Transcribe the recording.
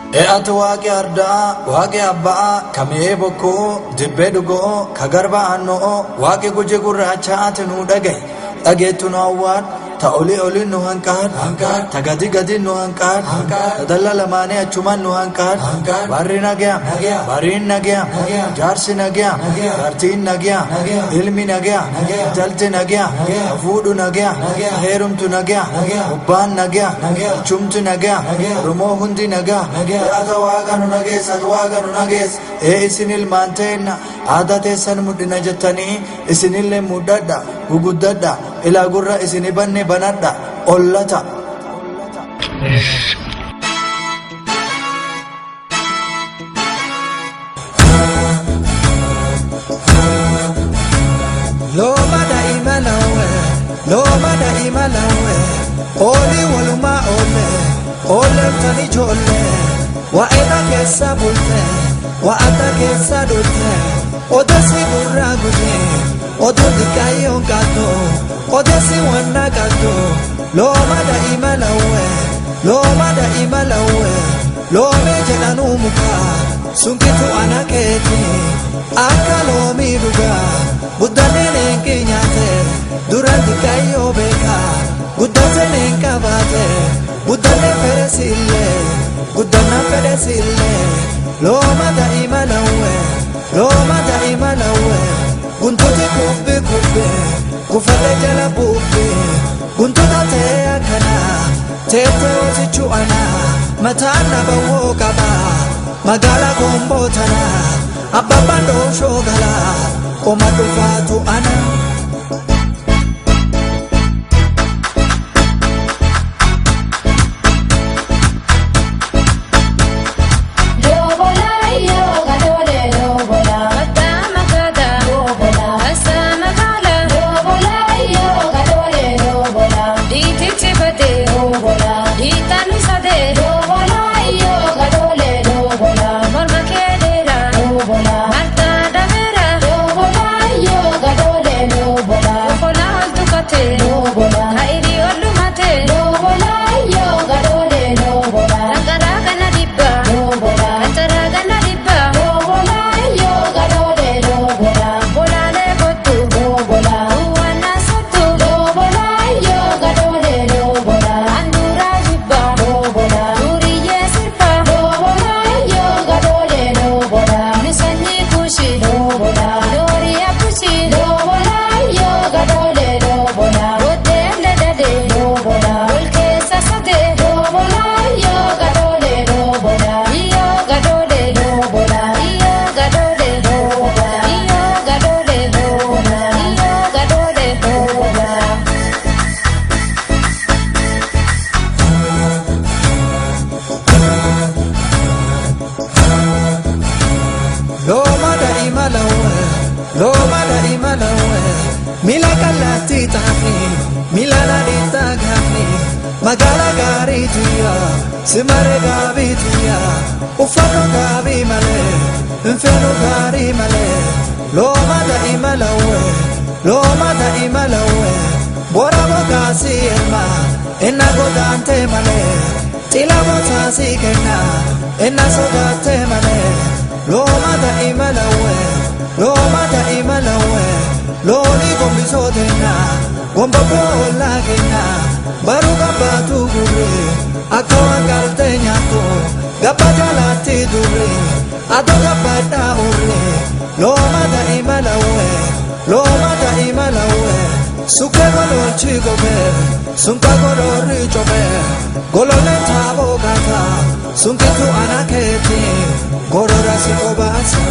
Ati waaqi ardaa waaqi abbaa kamee bokkoo dibbee dhugoo kagarba annoo waaqi guje gurraacha ati nu dhagaye dhageettu nu awwaan ta oli nu hanqaar ta gadi nu hanqaar ta dalla lamaanii achuman nu hanqaar barri nagaya bariin nagaya jaarsi nagaya jaartiin nagaya ilmi nagaya jalti nagaya fuudhu nagaya heerumtu nagaya ubbaan nagaya chumtu nagaya rumoo hundi nagaya ata waaqa nu nageessa isin ilmaan teenna aadaa teessan mudhina jettanii isinillee muddadha guguddadha ilaa gurra isini banne banadha ollata Loma da imalawe Oli waluma ole tani jolle Wa ena kesa bulte Wa ata kesa dulte Odesi burra guje Odo dikayon kato Odesi wana kato Loma da imalawe Lome jedhanu muka Sunkitu anaketi Akka lomi duga Buddhanene kenyate Duraan dikayo beka Guddatene kabate Buddhane peresille Loma da imalawe Guntuti kubbe Kufate jala bubbe Guntuta te akana Tete ozichu ana Matana bawo kaba Magala kombotana Ababando shogala Komadufatu ana Loma da imalawe Mila kalati tafi Mila ladita gafi Magala gari tuya Simare gabi tuya Ufano gabi male Infeno gari male Loma da imalawe Bora bogasi elma Enna godante male Tila botasi kenna Enna sodate male Loma da imalawe Loli gombiso tena Gomba bola kena Baru gabatu gure Akawa karte nyato Gaba jalati dure Ado gabata ure Loma da imalawe Suke golol chigo be Sunka golol richo be Golole tabo gata Sunkitu anaketi Gorora siko basa